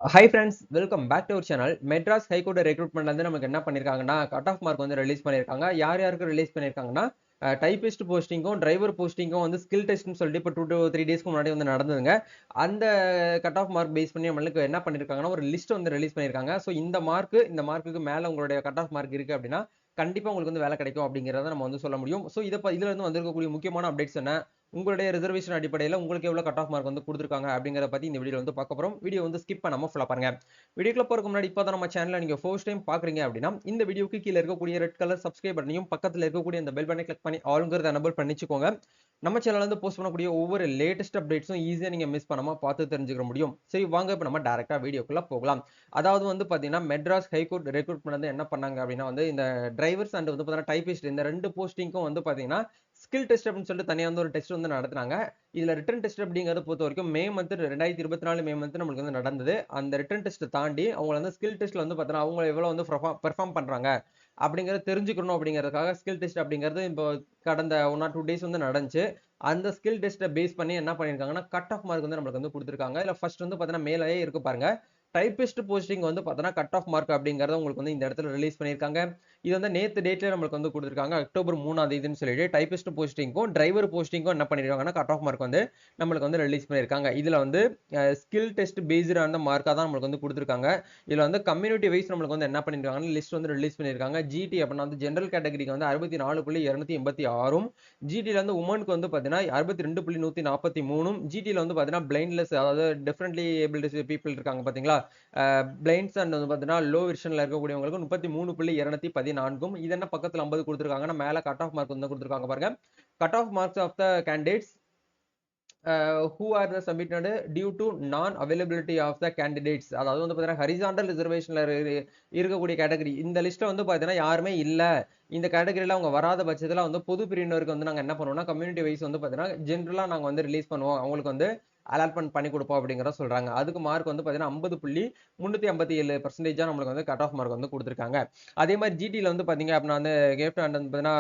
High friends, welcome back to our channel. Madras high court ரெக்ரூட்மெண்ட்ல இருந்து நமக்கு என்ன பண்ணிருக்காங்கன்னா, கட் ஆஃப் மார்க் வந்து ரிலீஸ் பண்ணிருக்காங்க. யார் யாருக்கு ரிலீஸ் பண்ணிருக்காங்கன்னா, டைபிஸ்ட் போஸ்டிங்கும் டிரைவர் போஸ்டிங்கும் வந்து ஸ்கில் டெஸ்ட்னு சொல்லிட்டு இப்போ 2 to 3 டேஸ்க்கு முன்னாடி வந்து நடந்ததுங்க. அந்த கட் ஆஃப் மார்க் பேஸ் பண்ணி நம்மளுக்கு என்ன பண்ணிருக்காங்கன்னா, ஒரு லிஸ்ட் வந்து ரிலீஸ் பண்ணிருக்காங்க. ஸோ இந்த மார்க்குக்கு மேல உங்களுடைய கட் ஆஃப் மார்க் இருக்கு அப்படின்னா, கண்டிப்பா உங்களுக்கு வந்து வேலை கிடைக்கும் அப்படிங்கிறத நம்ம வந்து சொல்ல முடியும். ஸோ இதுல இருந்து வந்திருக்கக்கூடிய முக்கியமான அப்டேட்ஸ் என்ன? உங்களுடைய ரிசர்வேஷன் அடிப்படையில உங்களுக்கு எவ்வளவு கட் ஆஃப் மார்க் வந்து குடுத்துருக்காங்க அப்படிங்கிறத பத்தி இந்த வீடியோல வந்து பார்க்க போறோம். வீடியோ வந்து ஸ்கிப் பண்ணாம ஃபுல்லா பாருங்க. வீடியோக்குள்ள போறதுக்கு முன்னாடி இப்பதான் நம்ம சேனலை நீங்க ஃபர்ஸ்ட் டைம் பாக்குறீங்க அப்படின்னா இந்த வீடியோக்கு கீழே இருக்கக்கூடிய ரெட் கலர் சப்ஸ்கிரைப் பட்டனையும் பக்கத்துல இருக்கக்கூடிய இந்த பெல் பட்டனை கிளிக் பண்ணி ஆளுங்கிறத எனபிள் பண்ணிச்சுக்கோங்க. நம்ம சேனல்ல வந்து போஸ்ட் பண்ணக்கூடிய ஒவ்வொரு லேட்டஸ்ட் அப்டேட்ஸும் ஈஸியா நீங்க மிஸ் பண்ணாம பார்த்து தெரிஞ்சுக்க முடியும். சரி, வாங்க இப்ப நம்ம டைரக்டா வீடியோக்குள்ள போகலாம். அதாவது வந்து பாத்தீங்கன்னா மெட்ராஸ் ஹைகோர்ட் ரெக்ரூட்மெண்ட் வந்து என்ன பண்ணாங்க அப்படின்னா வந்து இந்த டிரைவர்ஸ் அண்ட் வந்து பாத்தீங்கன்னா டைபிஸ்ட் இந்த ரெண்டு போஸ்டிங்க்கும் வந்து பாத்தீங்கன்னா ஸ்கில் டெஸ்ட் அப்படின்னு சொல்லிட்டு தனியா வந்து ஒரு டெஸ்ட் வந்து நடத்துனாங்க. இதுல ரிட்டன் டெஸ்ட் அப்படிங்கறத பொறுத்த வரைக்கும் மே மந்த் 2024 மே மந்த் நம்மளுக்கு வந்து நடந்தது. அந்த ரிட்டன் டெஸ்ட் தாண்டி அவங்க வந்து ஸ்கில் டெஸ்ட்ல வந்து பார்த்தீங்கன்னா அவங்க எவ்வளவு வந்து பெர்ஃபார்ம் பண்றாங்க அப்படிங்கறத தெரிஞ்சுக்கணும் அப்படிங்கறதுக்காக ஸ்கில் டெஸ்ட் அப்படிங்கிறது இப்போ கடந்த 1 or 2 டேஸ் வந்து நடந்துச்சு. அந்த ஸ்கில் டெஸ்ட்டை பேஸ் பண்ணி என்ன பண்ணிருக்காங்கன்னா கட் ஆஃப் மார்க் வந்து நம்மளுக்கு வந்து கொடுத்துருக்காங்க. இல்ல ஃபர்ஸ்ட் வந்து பார்த்தீங்கன்னா மேலேயே இருக்கு பாருங்க. டைபிஸ்ட் போஸ்டிங் வந்து பார்த்தீங்கன்னா கட் ஆஃப் மார்க் அப்படிங்கறத உங்களுக்கு வந்து இந்த இடத்துல ரிலீஸ் பண்ணிருக்காங்க. இது வந்து நேத்து டேட்ல நம்மளுக்கு வந்து கொடுத்துருக்காங்க. அக்டோபர் 3ஆம் தேதின்னு சொல்லிட்டு டைபிஸ்ட் போஸ்டிங்கும் டிரைவர் போஸ்டிங்கும் என்ன பண்ணிருக்காங்கன்னா கட் ஆஃப் மார்க் வந்து நம்மளுக்கு வந்து ரிலீஸ் பண்ணிருக்காங்க. இதுல வந்து ஸ்கில் டெஸ்ட் பேஸ்டு ஆன மார்க்கா தான் நம்மளுக்கு வந்து கொடுத்துருக்காங்க. இதுல வந்து கம்யூனிட்டி வைஸ் நம்மளுக்கு வந்து என்ன பண்ணிருக்காங்கன்னா லிஸ்ட் வந்து ரிலீஸ் பண்ணிருக்காங்க. ஜிடி அப்படின்னா வந்து ஜெனரல் கேட்டகரிக்கு வந்து 64.286, ஜிடில வந்து உமனுக்கு வந்து பாத்தீங்கன்னா 62.143, ஜிடில வந்து பாத்தீங்கன்னா பிளைண்ட்லெஸ் அதாவது டிஃபரெண்ட்லி ஏபிள்டு பீப்புள் இருக்காங்க பாத்தீங்களா, பிளைண்ட்ஸ் அண்ட் வந்து பாத்தீங்கன்னா லோ விஷன்ல இருக்கக்கூடியவங்களுக்கு 33.214. இது என்ன பக்கத்துல 50 கொடுத்துருக்காங்கன்னா மேல கட் ஆஃப் மார்க் வந்து கொடுத்துருக்காங்க பாருங்க. Cut off marks of the candidates who are the submitted due to non availability of the candidates. அதாவது வந்து பாத்தீங்கன்னா ஹரிசாண்டல் ரிசர்வேஷன்ல இருக்கக்கூடிய கேட்டகரி இந்த லிஸ்ட்ல வந்து பாத்தீங்கன்னா யாருமே இல்ல, இந்த கேட்டகரியில அவங்க வராத பட்சத்துல வந்து பொது பிரிவினருக்கு வந்து நாங்க என்ன பண்ணுவோம்னா கம்யூனிட்டி வைஸ் வந்து பாத்தீங்கன்னா ஜென்ரலா நாங்க வந்து ரிலீஸ் பண்ணுவோம், அவங்களுக்கு வந்து அலாட்மெண்ட் பண்ணி கொடுப்போம் அப்படிங்கிற சொல்றாங்க. அதுக்கு மார்க் வந்து பாத்தீங்கன்னா 50.357% நம்மளுக்கு வந்து கட் ஆஃப் மார்க் வந்து கொடுத்துருக்காங்க. அதே மாதிரி ஜிடில வந்து பாத்தீங்க அப்படின்னா வந்து கேப்ட் அண்ட் வந்து பாத்தீங்கன்னா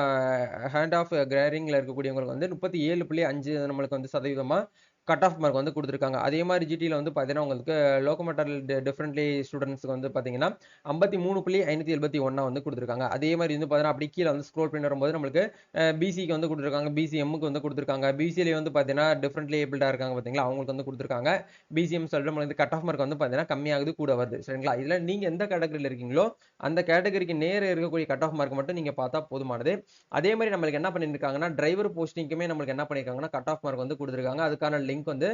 ஹேண்ட் ஆஃப் கிரேரிங்ல இருக்கக்கூடியவங்களுக்கு வந்து 37.5 நம்மளுக்கு வந்து சதவீதமா கட் ஆஃப் மார்க் வந்து கொடுத்துருக்காங்க. அதே மாதிரி ஜிடில வந்து பாத்தீங்கன்னா உங்களுக்கு லோகோமோட்டர் டிஃபரெண்ட்லி ஸ்டூடெண்ட்ஸ்க்கு வந்து பாத்தீங்கன்னா 53.571 வந்து கொடுத்துருக்காங்க. அதே மாதிரி வந்து பாத்தீங்கன்னா அப்படி கீழே வந்து ஸ்க்ரோல் பண்ணி வரும்போது நம்மளுக்கு பிசிக்கு வந்து கொடுத்துருக்காங்க, பிசிஎம்முக்கு வந்து கொடுத்துருக்காங்க, பிசில வந்து பாத்தீங்கன்னா டிஃபரெண்ட்லி ஏபிள்டா இருக்காங்க பாத்தீங்களா அவங்களுக்கு வந்து கொடுத்துருக்காங்க. பிசிஎம் சொல்லிட்டு நம்மளுக்கு கட் ஆஃப் மார்க் வந்து பாத்தீங்கன்னா கம்மியாகுது கூட வருது. சரிங்களா, இதுல நீங்க எந்த கேட்டகரியில இருக்கீங்களோ அந்த கேட்டகரிக்கு நேர இருக்கக்கூடிய கட் ஆஃப் மார்க் மட்டும் நீங்க பார்த்தா போதுமானது. அதே மாதிரி நம்மளுக்கு என்ன பண்ணிருக்காங்கன்னா டிரைவர் போஸ்டிங்க்குமே நம்மளுக்கு என்ன பண்ணிருக்காங்கன்னா கட் ஆஃப் மார்க் வந்து கொடுத்துருக்காங்க. அதுக்கான லிங்க் வந்து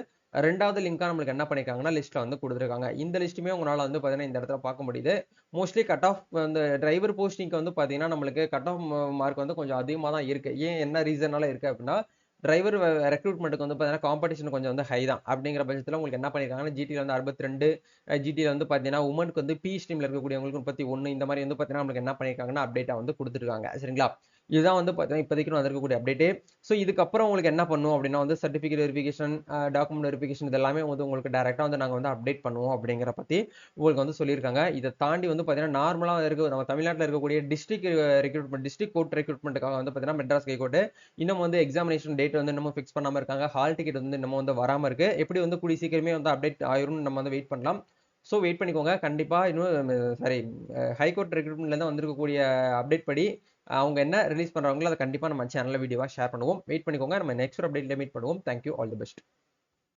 ரெண்டாவது லிங்கா நம்மளுக்கு என்ன பண்ணிருக்காங்கன்னா லிஸ்ட்ல வந்து கொடுத்துருக்காங்க. இந்த லிஸ்ட்டுமே உங்களால வந்து பாத்தீங்கன்னா இந்த இடத்துல பார்க்க முடியுது. மோஸ்ட்லி கட் ஆஃப் அந்த டிரைவர் போஸ்டிங்க்கு வந்து பாத்தீங்கன்னா நம்மளுக்கு கட் ஆஃப் மார்க் வந்து கொஞ்சம் அதிகமா தான் இருக்கு. ஏன் என்ன ரீசனால இருக்கு அப்படின்னா டிரைவர் ரெக்ரூட்மெண்ட்டுக்கு வந்து பாத்தீங்கன்னா காம்படிஷன் கொஞ்சம் வந்து ஹை தான். அப்படிங்கிற பட்சத்துல உங்களுக்கு என்ன பண்ணிருக்காங்கன்னா ஜிடில வந்து 62, ஜிடில வந்து பாத்தீங்கன்னா உமனுக்கு வந்து பி ஸ்ட்ரீம்ல இருக்கக்கூடியவங்களுக்கு 31, இந்த மாதிரி வந்து பாத்தீங்கன்னா நம்மளுக்கு என்ன பண்ணிருக்காங்கன்னா அப்டேட்டா வந்து கொடுத்துருக்காங்க. சரிங்களா, இதுதான் வந்து பாத்தீங்கன்னா இப்போதைக்கு வந்திருக்கக்கூடிய அப்டேட். ஸோ இதுக்கப்புறம் உங்களுக்கு என்ன பண்ணும் அப்படின்னா வந்து சர்டிஃபிகேட் வெரிஃபிகேஷன், டாக்குமெண்ட் வெரிஃபிகேஷன் இது எல்லாமே வந்து உங்களுக்கு டைரக்டா வந்து நாங்க வந்து அப்டேட் பண்ணுவோம் அப்படிங்கிற பத்தி உங்களுக்கு வந்து சொல்லியிருக்காங்க. இதை தாண்டி வந்து பாத்தீங்கன்னா நார்மலா இருக்க நம்ம தமிழ்நாட்டில் இருக்கக்கூடிய டிஸ்ட்ரிக்ட் கோர்ட் ரெக்ரூட்மெண்ட்டுக்காக வந்து பாத்தீங்கன்னா மெட்ராஸ் ஹைகோர்ட் இன்னும் வந்து எக்ஸாமினேஷன் டேட் வந்து இன்னமும் ஃபிக்ஸ் பண்ணாம இருக்காங்க. ஹால் டிக்கெட் வந்து இன்னமும் வந்து வராம இருக்கு. எப்படி வந்து கூடிய சீக்கிரமே வந்து அப்டேட் ஆயிரும் நம்ம வந்து வெயிட் பண்ணலாம். ஸோ வெயிட் பண்ணிக்கோங்க. கண்டிப்பா இன்னும் சாரி ஹைகோர்ட் ரெக்ரூட்மெண்ட்ல இருந்து வந்திருக்கக்கூடிய அப்டேட் படி அவங்க என்ன ரிலீஸ் பண்றாங்களோ அதை கண்டிப்பா நம்ம சேனல்ல வீடியோவா ஷேர் பண்ணுவோம். வெயிட் பண்ணிக்கோங்க. நம்ம நெக்ஸ்ட் அப்டேட்ல மீட் பண்ணுவோம். Thank you, all the best.